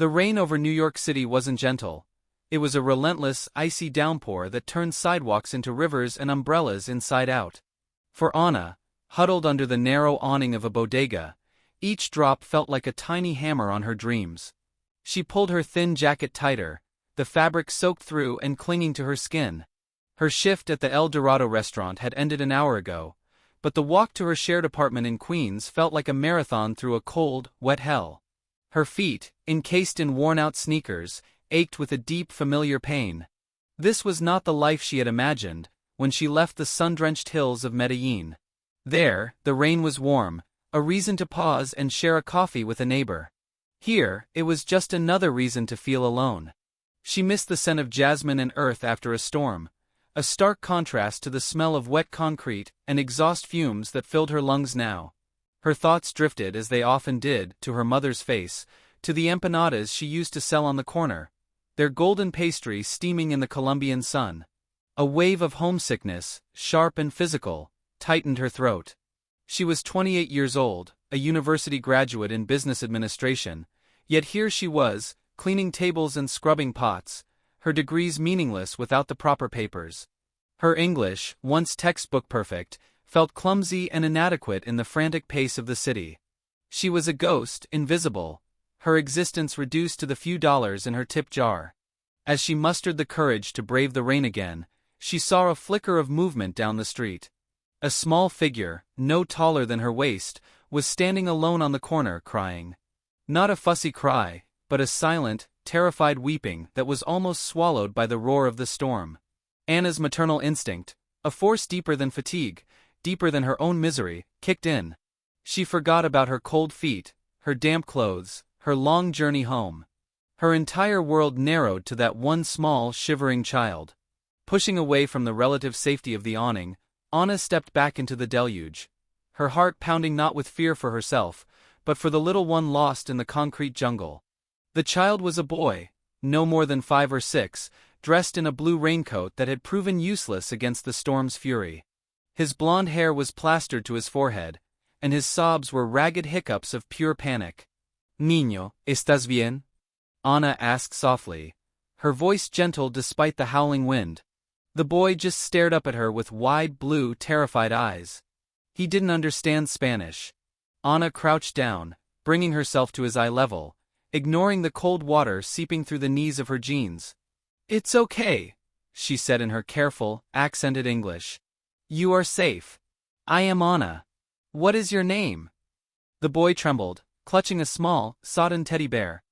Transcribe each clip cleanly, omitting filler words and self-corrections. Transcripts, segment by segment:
The rain over New York City wasn't gentle. It was a relentless, icy downpour that turned sidewalks into rivers and umbrellas inside out. For Anna, huddled under the narrow awning of a bodega, each drop felt like a tiny hammer on her dreams. She pulled her thin jacket tighter, the fabric soaked through and clinging to her skin. Her shift at the El Dorado restaurant had ended an hour ago, but the walk to her shared apartment in Queens felt like a marathon through a cold, wet hell. Her feet, encased in worn-out sneakers, ached with a deep, familiar pain. This was not the life she had imagined when she left the sun-drenched hills of Medellin. There, the rain was warm, a reason to pause and share a coffee with a neighbor. Here, it was just another reason to feel alone. She missed the scent of jasmine and earth after a storm, a stark contrast to the smell of wet concrete and exhaust fumes that filled her lungs now. Her thoughts drifted, as they often did, to her mother's face, to the empanadas she used to sell on the corner, their golden pastry steaming in the Colombian sun. A wave of homesickness, sharp and physical, tightened her throat. She was 28 years old, a university graduate in business administration, yet here she was, cleaning tables and scrubbing pots, her degrees meaningless without the proper papers. Her English, once textbook perfect, felt clumsy and inadequate in the frantic pace of the city. She was a ghost, invisible, her existence reduced to the few dollars in her tip jar. As she mustered the courage to brave the rain again, she saw a flicker of movement down the street. A small figure, no taller than her waist, was standing alone on the corner crying. Not a fussy cry, but a silent, terrified weeping that was almost swallowed by the roar of the storm. Anna's maternal instinct, a force deeper than fatigue, deeper than her own misery, kicked in. She forgot about her cold feet, her damp clothes, her long journey home. Her entire world narrowed to that one small, shivering child. Pushing away from the relative safety of the awning, Anna stepped back into the deluge, her heart pounding not with fear for herself, but for the little one lost in the concrete jungle. The child was a boy, no more than 5 or 6, dressed in a blue raincoat that had proven useless against the storm's fury. His blonde hair was plastered to his forehead, and his sobs were ragged hiccups of pure panic. "Niño, ¿estás bien?" Anna asked softly, her voice gentle despite the howling wind. The boy just stared up at her with wide blue, terrified eyes. He didn't understand Spanish. Anna crouched down, bringing herself to his eye level, ignoring the cold water seeping through the knees of her jeans. "It's okay," she said in her careful, accented English. "You are safe. I am Anna. What is your name?" The boy trembled, clutching a small, sodden teddy bear.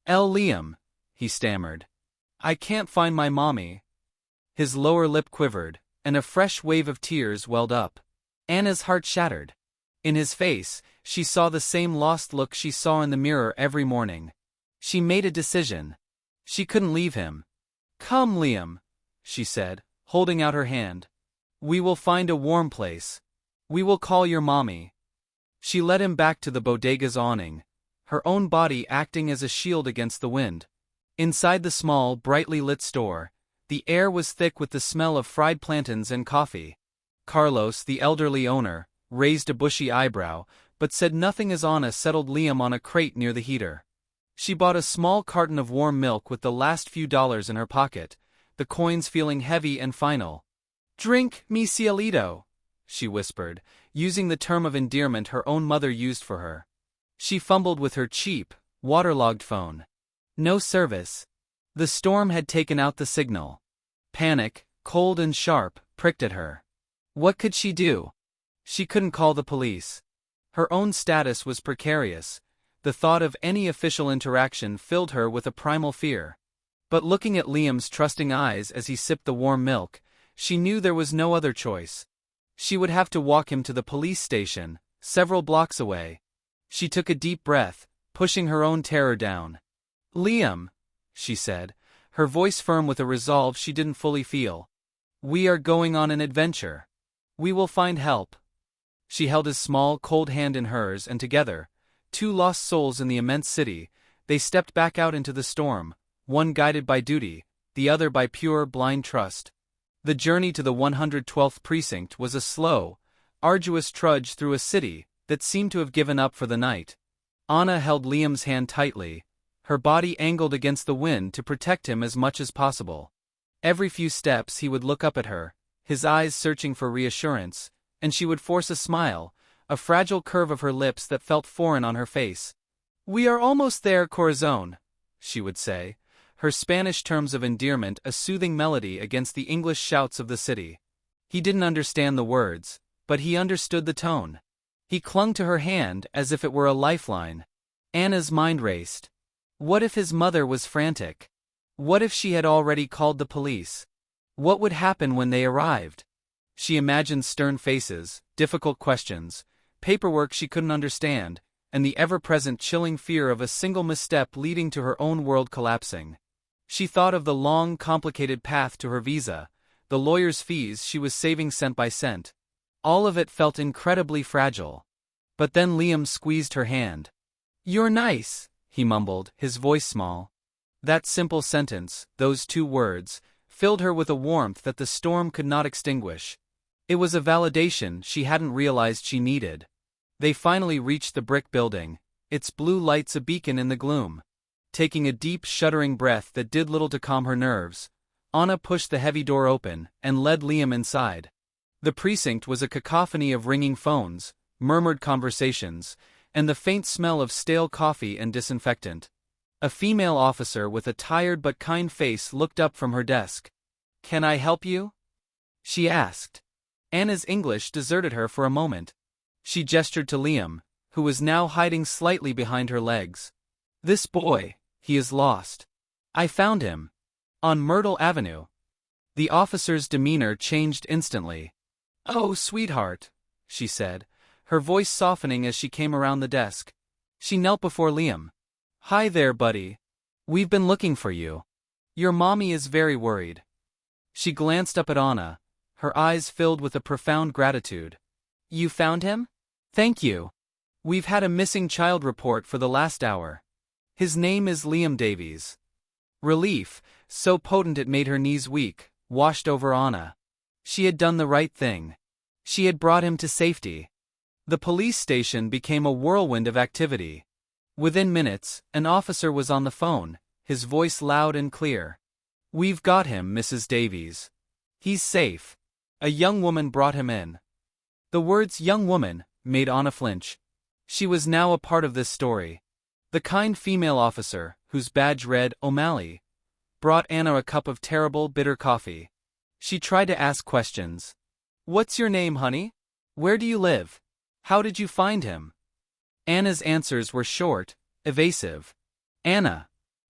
Liam," he stammered. "I can't find my mommy." His lower lip quivered, and a fresh wave of tears welled up. Anna's heart shattered. In his face, she saw the same lost look she saw in the mirror every morning. She made a decision. She couldn't leave him. "Come, Liam," she said, holding out her hand. "We will find a warm place. We will call your mommy." She led him back to the bodega's awning, her own body acting as a shield against the wind. Inside the small, brightly lit store, the air was thick with the smell of fried plantains and coffee. Carlos, the elderly owner, raised a bushy eyebrow, but said nothing as Anna settled Liam on a crate near the heater. She bought a small carton of warm milk with the last few dollars in her pocket, the coins feeling heavy and final. "Drink, mi cielito," she whispered, using the term of endearment her own mother used for her. She fumbled with her cheap, waterlogged phone. No service. The storm had taken out the signal. Panic, cold and sharp, pricked at her. What could she do? She couldn't call the police. Her own status was precarious. The thought of any official interaction filled her with a primal fear. But looking at Liam's trusting eyes as he sipped the warm milk, she knew there was no other choice. She would have to walk him to the police station, several blocks away. She took a deep breath, pushing her own terror down. "Liam," she said, her voice firm with a resolve she didn't fully feel. "We are going on an adventure. We will find help." She held his small, cold hand in hers, and together, two lost souls in the immense city, they stepped back out into the storm, one guided by duty, the other by pure, blind trust. The journey to the 112th precinct was a slow, arduous trudge through a city that seemed to have given up for the night. Anna held Liam's hand tightly, her body angled against the wind to protect him as much as possible. Every few steps he would look up at her, his eyes searching for reassurance, and she would force a smile, a fragile curve of her lips that felt foreign on her face. "We are almost there, Corazon," she would say, her Spanish terms of endearment a soothing melody against the English shouts of the city. He didn't understand the words, but he understood the tone. He clung to her hand as if it were a lifeline. Anna's mind raced. What if his mother was frantic? What if she had already called the police? What would happen when they arrived? She imagined stern faces, difficult questions, paperwork she couldn't understand, and the ever-present chilling fear of a single misstep leading to her own world collapsing. She thought of the long, complicated path to her visa, the lawyer's fees she was saving cent by cent. All of it felt incredibly fragile. But then Liam squeezed her hand. "You're nice," he mumbled, his voice small. That simple sentence, those 2 words, filled her with a warmth that the storm could not extinguish. It was a validation she hadn't realized she needed. They finally reached the brick building, its blue lights a beacon in the gloom. Taking a deep, shuddering breath that did little to calm her nerves, Anna pushed the heavy door open and led Liam inside. The precinct was a cacophony of ringing phones, murmured conversations, and the faint smell of stale coffee and disinfectant. A female officer with a tired but kind face looked up from her desk. "Can I help you?" she asked. Anna's English deserted her for a moment. She gestured to Liam, who was now hiding slightly behind her legs. "This boy, he is lost. I found him. On Myrtle Avenue." The officer's demeanor changed instantly. "Oh, sweetheart," she said, her voice softening as she came around the desk. She knelt before Liam. "Hi there, buddy. We've been looking for you. Your mommy is very worried." She glanced up at Anna, her eyes filled with a profound gratitude. "You found him? Thank you. We've had a missing child report for the last hour. His name is Liam Davies." Relief, so potent it made her knees weak, washed over Anna. She had done the right thing. She had brought him to safety. The police station became a whirlwind of activity. Within minutes, an officer was on the phone, his voice loud and clear. "We've got him, Mrs. Davies. He's safe." A young woman brought him in. The words "young woman" made Anna flinch. She was now a part of this story. The kind female officer, whose badge read O'Malley, brought Anna a cup of terrible, bitter coffee. She tried to ask questions. "What's your name, honey? Where do you live? How did you find him?" Anna's answers were short, evasive. "Anna.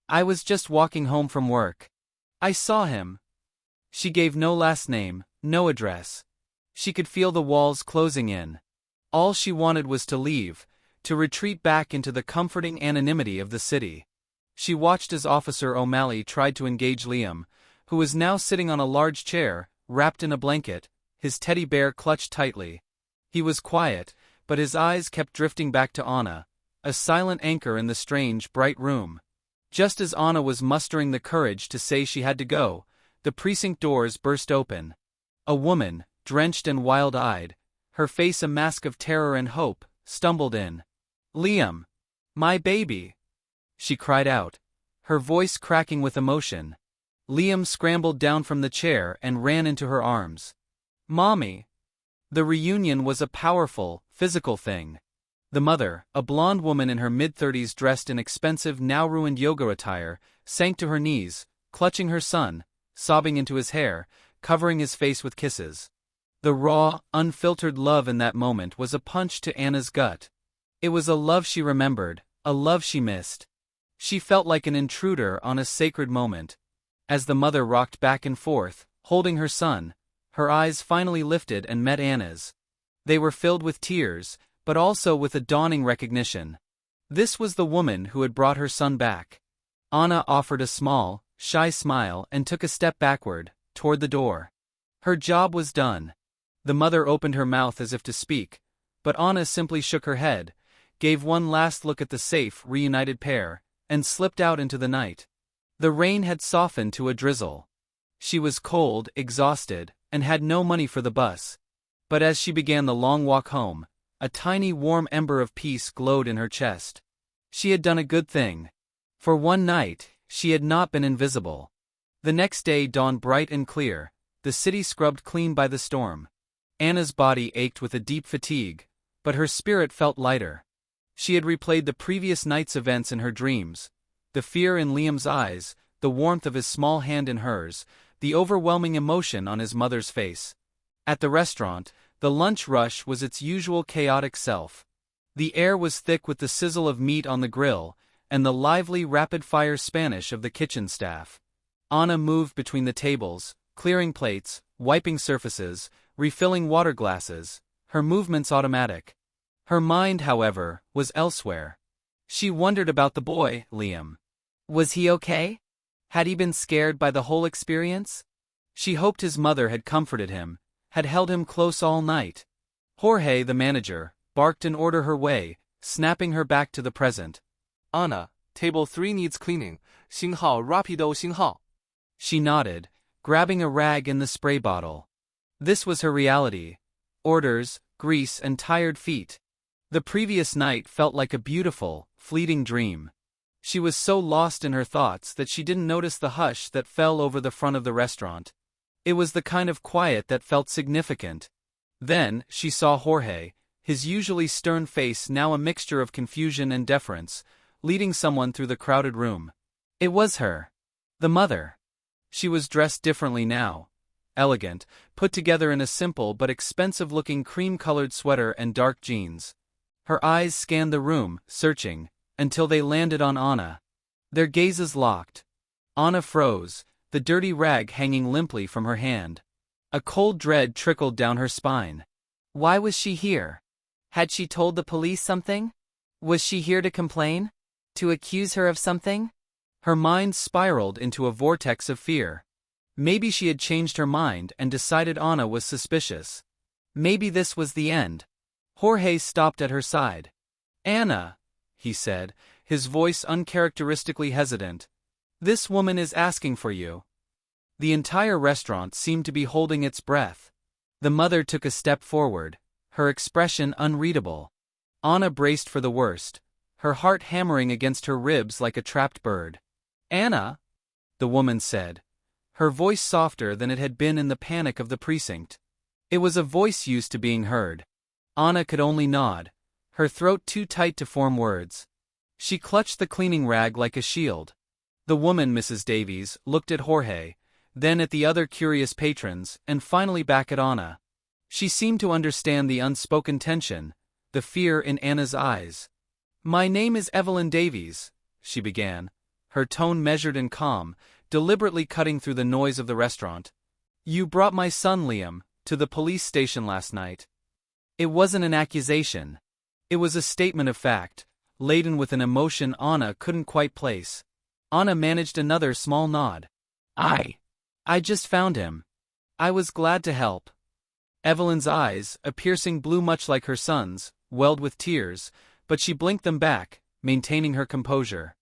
I was just walking home from work. I saw him." She gave no last name, no address. She could feel the walls closing in. All she wanted was to leave, to retreat back into the comforting anonymity of the city. She watched as Officer O'Malley tried to engage Liam, who was now sitting on a large chair, wrapped in a blanket, his teddy bear clutched tightly. He was quiet, but his eyes kept drifting back to Anna, a silent anchor in the strange, bright room. Just as Anna was mustering the courage to say she had to go, the precinct doors burst open. A woman, drenched and wild-eyed, her face a mask of terror and hope, stumbled in. "Liam! My baby!" she cried out, her voice cracking with emotion. Liam scrambled down from the chair and ran into her arms. "Mommy!" The reunion was a powerful, physical thing. The mother, a blonde woman in her mid-30s dressed in expensive now-ruined yoga attire, sank to her knees, clutching her son, sobbing into his hair, covering his face with kisses. The raw, unfiltered love in that moment was a punch to Anna's gut. It was a love she remembered, a love she missed. She felt like an intruder on a sacred moment. As the mother rocked back and forth, holding her son, her eyes finally lifted and met Anna's. They were filled with tears, but also with a dawning recognition. This was the woman who had brought her son back. Anna offered a small, shy smile and took a step backward, toward the door. Her job was done. The mother opened her mouth as if to speak, but Anna simply shook her head, gave one last look at the safe, reunited pair, and slipped out into the night. The rain had softened to a drizzle. She was cold, exhausted, and had no money for the bus. But as she began the long walk home, a tiny warm ember of peace glowed in her chest. She had done a good thing. For one night, she had not been invisible. The next day dawned bright and clear, the city scrubbed clean by the storm. Anna's body ached with a deep fatigue, but her spirit felt lighter. She had replayed the previous night's events in her dreams. The fear in Liam's eyes, the warmth of his small hand in hers, the overwhelming emotion on his mother's face. At the restaurant, the lunch rush was its usual chaotic self. The air was thick with the sizzle of meat on the grill, and the lively rapid-fire Spanish of the kitchen staff. Anna moved between the tables, clearing plates, wiping surfaces, refilling water glasses, her movements automatic. Her mind, however, was elsewhere. She wondered about the boy, Liam. Was he okay? Had he been scared by the whole experience? She hoped his mother had comforted him, had held him close all night. Jorge, the manager, barked an order her way, snapping her back to the present. Anna, table 3 needs cleaning. 星号 Rapido 星号. She nodded, grabbing a rag and the spray bottle. This was her reality. Orders, grease and tired feet. The previous night felt like a beautiful, fleeting dream. She was so lost in her thoughts that she didn't notice the hush that fell over the front of the restaurant. It was the kind of quiet that felt significant. Then, she saw Jorge, his usually stern face now a mixture of confusion and deference, leading someone through the crowded room. It was her. The mother. She was dressed differently now. Elegant, put together in a simple but expensive-looking cream-colored sweater and dark jeans. Her eyes scanned the room, searching, until they landed on Anna. Their gazes locked. Anna froze, the dirty rag hanging limply from her hand. A cold dread trickled down her spine. Why was she here? Had she told the police something? Was she here to complain? To accuse her of something? Her mind spiraled into a vortex of fear. Maybe she had changed her mind and decided Anna was suspicious. Maybe this was the end. Jorge stopped at her side. Anna, he said, his voice uncharacteristically hesitant. This woman is asking for you. The entire restaurant seemed to be holding its breath. The mother took a step forward, her expression unreadable. Anna braced for the worst, her heart hammering against her ribs like a trapped bird. Anna, the woman said, her voice softer than it had been in the panic of the precinct. It was a voice used to being heard. Anna could only nod, her throat too tight to form words. She clutched the cleaning rag like a shield. The woman, Mrs. Davies, looked at Jorge, then at the other curious patrons, and finally back at Anna. She seemed to understand the unspoken tension, the fear in Anna's eyes. My name is Evelyn Davies, she began, her tone measured and calm, deliberately cutting through the noise of the restaurant. You brought my son Liam to the police station last night. It wasn't an accusation. It was a statement of fact, laden with an emotion Anna couldn't quite place. Anna managed another small nod. I just found him. I was glad to help. Evelyn's eyes, a piercing blue much like her son's, welled with tears, but she blinked them back, maintaining her composure.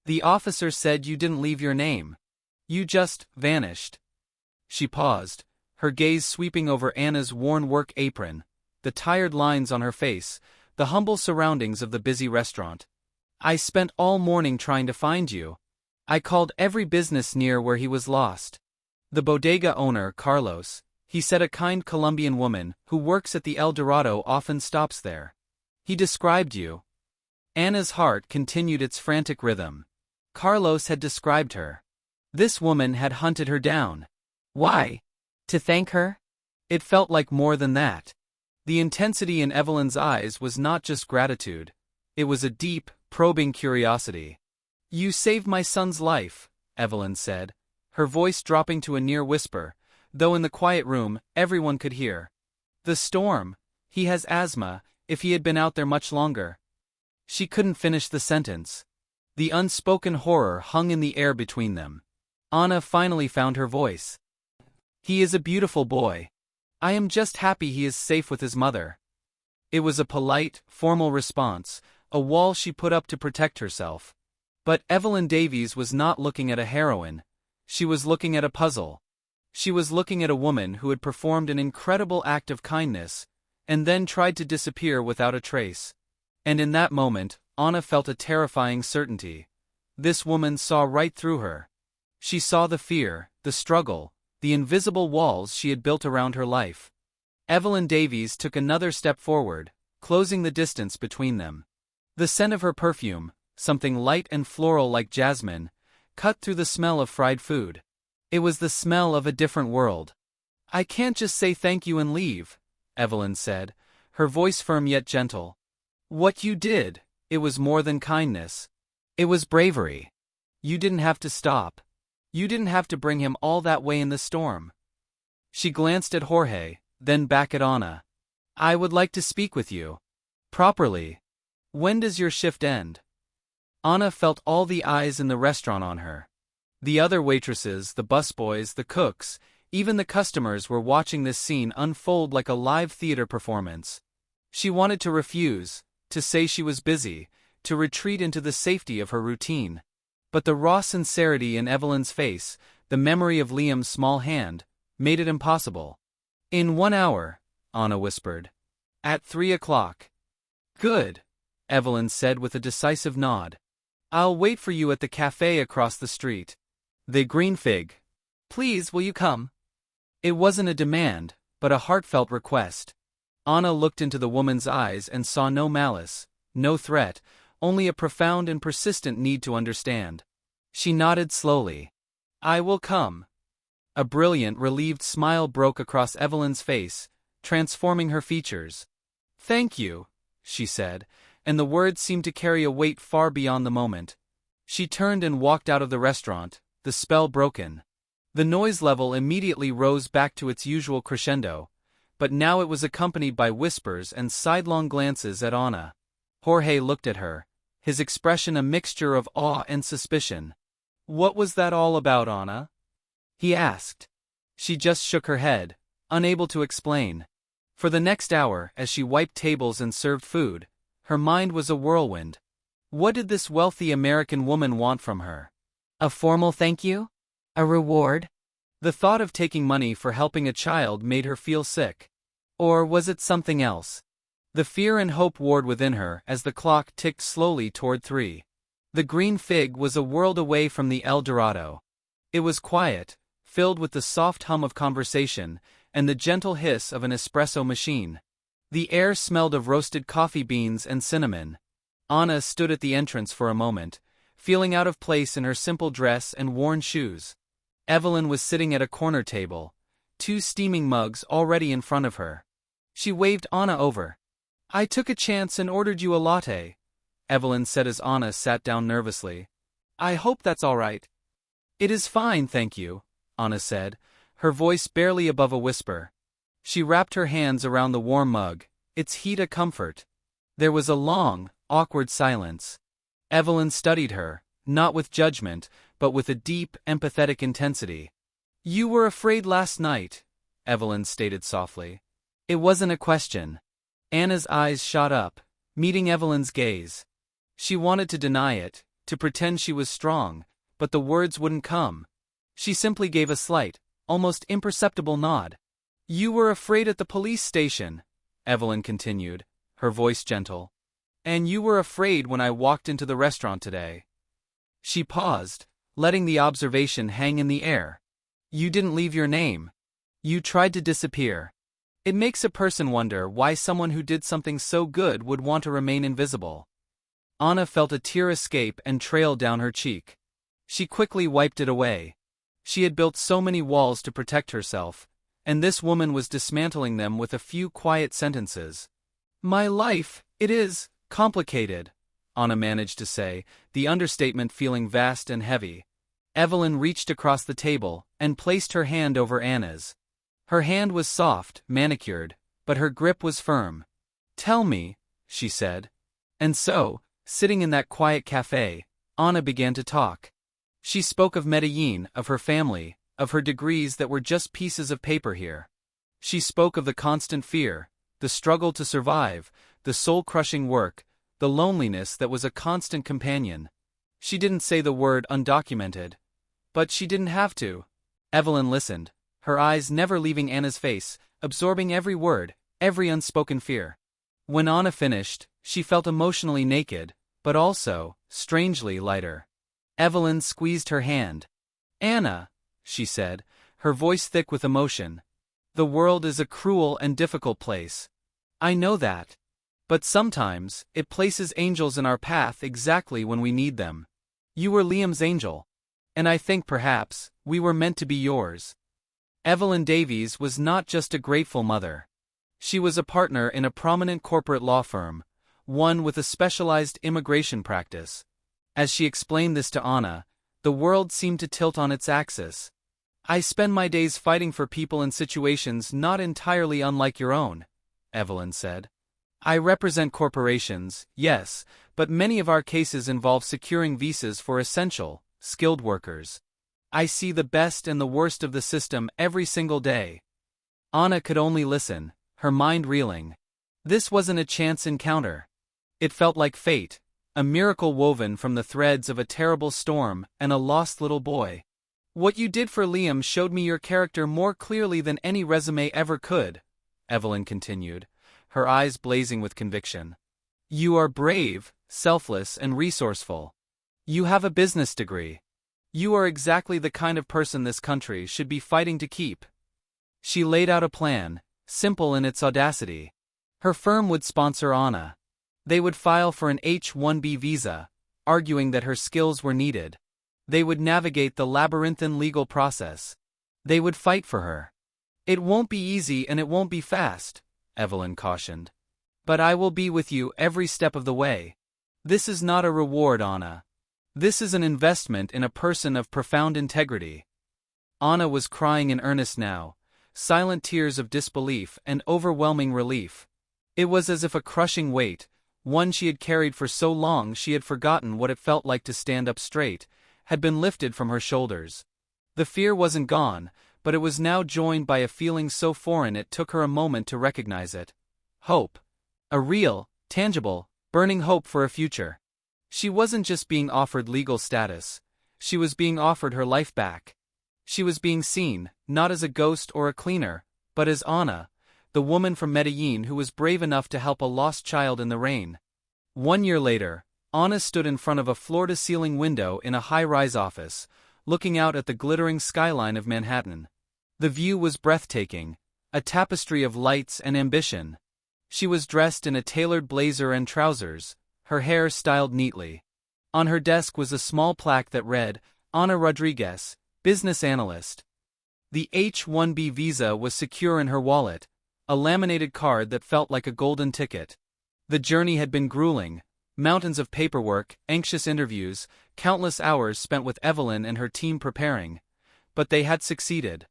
The officer said you didn't leave your name. You just vanished. She paused, her gaze sweeping over Anna's worn work apron, the tired lines on her face, the humble surroundings of the busy restaurant. I spent all morning trying to find you. I called every business near where he was lost. The bodega owner, Carlos, he said a kind Colombian woman who works at the El Dorado often stops there. He described you. Anna's heart continued its frantic rhythm. Carlos had described her. This woman had hunted her down. Why? To thank her? It felt like more than that. The intensity in Evelyn's eyes was not just gratitude. It was a deep, probing curiosity. You saved my son's life, Evelyn said, her voice dropping to a near whisper, though in the quiet room, everyone could hear. The storm. He has asthma. If he had been out there much longer. She couldn't finish the sentence. The unspoken horror hung in the air between them. Anna finally found her voice. He is a beautiful boy. I am just happy he is safe with his mother. It was a polite, formal response, a wall she put up to protect herself. But Evelyn Davies was not looking at a heroine. She was looking at a puzzle. She was looking at a woman who had performed an incredible act of kindness, and then tried to disappear without a trace. And in that moment, Anna felt a terrifying certainty. This woman saw right through her. She saw the fear, the struggle, the invisible walls she had built around her life. Evelyn Davies took another step forward, closing the distance between them. The scent of her perfume, something light and floral like jasmine, cut through the smell of fried food. It was the smell of a different world. "I can't just say thank you and leave," Evelyn said, her voice firm yet gentle. "What you did, it was more than kindness. It was bravery. You didn't have to stop. You didn't have to bring him all that way in the storm." She glanced at Jorge, then back at Ana. "I would like to speak with you. Properly. When does your shift end?" Ana felt all the eyes in the restaurant on her. The other waitresses, the busboys, the cooks, even the customers were watching this scene unfold like a live theater performance. She wanted to refuse, to say she was busy, to retreat into the safety of her routine. But the raw sincerity in Evelyn's face, the memory of Liam's small hand, made it impossible. "In 1 hour," Ana whispered. "At 3 o'clock. "Good," Evelyn said with a decisive nod. "I'll wait for you at the cafe across the street. The Green Fig. Please, will you come?" It wasn't a demand, but a heartfelt request. Ana looked into the woman's eyes and saw no malice, no threat, only a profound and persistent need to understand. She nodded slowly. "I will come." A brilliant, relieved smile broke across Evelyn's face, transforming her features. "Thank you," she said, and the words seemed to carry a weight far beyond the moment. She turned and walked out of the restaurant, the spell broken. The noise level immediately rose back to its usual crescendo, but now it was accompanied by whispers and sidelong glances at Ana. Jorge looked at her, his expression a mixture of awe and suspicion. "What was that all about, Ana?" he asked. She just shook her head, unable to explain. For the next hour, as she wiped tables and served food, her mind was a whirlwind. What did this wealthy American woman want from her? A formal thank you? A reward? The thought of taking money for helping a child made her feel sick. Or was it something else? The fear and hope warred within her as the clock ticked slowly toward 3. The Green Fig was a world away from the El Dorado. It was quiet, filled with the soft hum of conversation and the gentle hiss of an espresso machine. The air smelled of roasted coffee beans and cinnamon. Ana stood at the entrance for a moment, feeling out of place in her simple dress and worn shoes. Evelyn was sitting at a corner table, 2 steaming mugs already in front of her. She waved Ana over. "I took a chance and ordered you a latte," Evelyn said as Ana sat down nervously. "I hope that's all right." "It is fine, thank you," Ana said, her voice barely above a whisper. She wrapped her hands around the warm mug, its heat a comfort. There was a long, awkward silence. Evelyn studied her, not with judgment, but with a deep, empathetic intensity. "You were afraid last night," Evelyn stated softly. It wasn't a question. Anna's eyes shot up, meeting Evelyn's gaze. She wanted to deny it, to pretend she was strong, but the words wouldn't come. She simply gave a slight, almost imperceptible nod. "You were afraid at the police station," Evelyn continued, her voice gentle. "And you were afraid when I walked into the restaurant today." She paused, letting the observation hang in the air. "You didn't leave your name. You tried to disappear. It makes a person wonder why someone who did something so good would want to remain invisible." Ana felt a tear escape and trail down her cheek. She quickly wiped it away. She had built so many walls to protect herself, and this woman was dismantling them with a few quiet sentences. "My life, it is complicated," Ana managed to say, the understatement feeling vast and heavy. Evelyn reached across the table and placed her hand over Anna's. Her hand was soft, manicured, but her grip was firm. "Tell me," she said. And so, sitting in that quiet cafe, Ana began to talk. She spoke of Medellin, of her family, of her degrees that were just pieces of paper here. She spoke of the constant fear, the struggle to survive, the soul-crushing work, the loneliness that was a constant companion. She didn't say the word undocumented. But she didn't have to. Evelyn listened, her eyes never leaving Anna's face, absorbing every word, every unspoken fear. When Ana finished, she felt emotionally naked, but also, strangely, lighter. Evelyn squeezed her hand. "Anna," she said, her voice thick with emotion, "the world is a cruel and difficult place. I know that. But sometimes, it places angels in our path exactly when we need them. You were Liam's angel. And I think perhaps, we were meant to be yours." Evelyn Davies was not just a grateful mother. She was a partner in a prominent corporate law firm, one with a specialized immigration practice. As she explained this to Anna, the world seemed to tilt on its axis. "I spend my days fighting for people in situations not entirely unlike your own," Evelyn said. "I represent corporations, yes, but many of our cases involve securing visas for essential, skilled workers. I see the best and the worst of the system every single day." Anna could only listen, her mind reeling. This wasn't a chance encounter. It felt like fate, a miracle woven from the threads of a terrible storm and a lost little boy. "What you did for Liam showed me your character more clearly than any resume ever could," Evelyn continued, her eyes blazing with conviction. "You are brave, selfless, and resourceful. You have a business degree. You are exactly the kind of person this country should be fighting to keep." She laid out a plan, simple in its audacity. Her firm would sponsor Anna. They would file for an H-1B visa, arguing that her skills were needed. They would navigate the labyrinthine legal process. They would fight for her. "It won't be easy and it won't be fast," Evelyn cautioned. "But I will be with you every step of the way. This is not a reward, Anna. This is an investment in a person of profound integrity." Anna was crying in earnest now, silent tears of disbelief and overwhelming relief. It was as if a crushing weight, one she had carried for so long she had forgotten what it felt like to stand up straight, had been lifted from her shoulders. The fear wasn't gone, but it was now joined by a feeling so foreign it took her a moment to recognize it. Hope. A real, tangible, burning hope for a future. She wasn't just being offered legal status, she was being offered her life back. She was being seen, not as a ghost or a cleaner, but as Anna, the woman from Medellin who was brave enough to help a lost child in the rain. 1 year later, Anna stood in front of a floor-to-ceiling window in a high-rise office, looking out at the glittering skyline of Manhattan. The view was breathtaking, a tapestry of lights and ambition. She was dressed in a tailored blazer and trousers, her hair styled neatly. On her desk was a small plaque that read, "Ana Rodriguez, Business Analyst." The H-1B visa was secure in her wallet, a laminated card that felt like a golden ticket. The journey had been grueling, mountains of paperwork, anxious interviews, countless hours spent with Evelyn and her team preparing. But they had succeeded.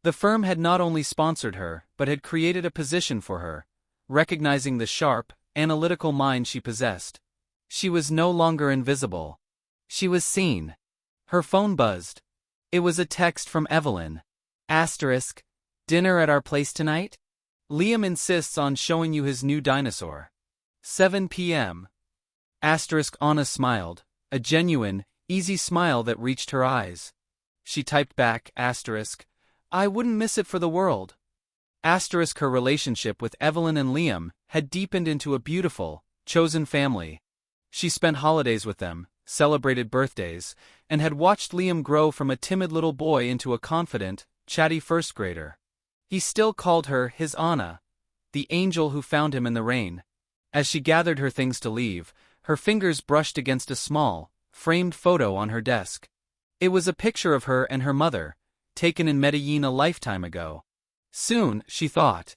The firm had not only sponsored her, but had created a position for her, recognizing the sharp, analytical mind she possessed. She was no longer invisible. She was seen. Her phone buzzed. It was a text from Evelyn. Asterisk, "Dinner at our place tonight? Liam insists on showing you his new dinosaur. 7 p.m. Asterisk. Anna smiled, a genuine, easy smile that reached her eyes. She typed back, asterisk, "I wouldn't miss it for the world." Asterisk. Her relationship with Evelyn and Liam had deepened into a beautiful, chosen family. She spent holidays with them, celebrated birthdays, and had watched Liam grow from a timid little boy into a confident, chatty first grader. He still called her his Anna, the angel who found him in the rain. As she gathered her things to leave, her fingers brushed against a small, framed photo on her desk. It was a picture of her and her mother, taken in Medellin a lifetime ago. Soon, she thought.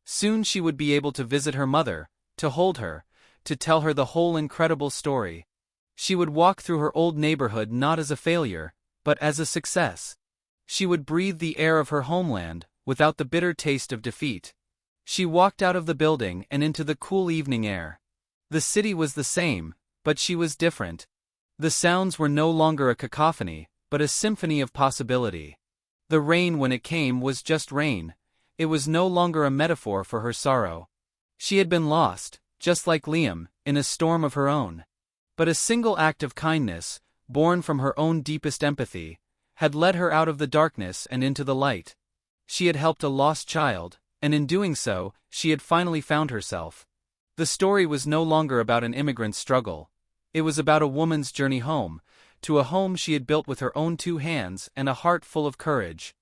Soon she would be able to visit her mother, to hold her, to tell her the whole incredible story. She would walk through her old neighborhood not as a failure, but as a success. She would breathe the air of her homeland, without the bitter taste of defeat. She walked out of the building and into the cool evening air. The city was the same, but she was different. The sounds were no longer a cacophony, but a symphony of possibility. The rain when it came was just rain. It was no longer a metaphor for her sorrow. She had been lost, just like Liam, in a storm of her own. But a single act of kindness, born from her own deepest empathy, had led her out of the darkness and into the light. She had helped a lost child, and in doing so, she had finally found herself. The story was no longer about an immigrant's struggle. It was about a woman's journey home, to a home she had built with her own two hands and a heart full of courage.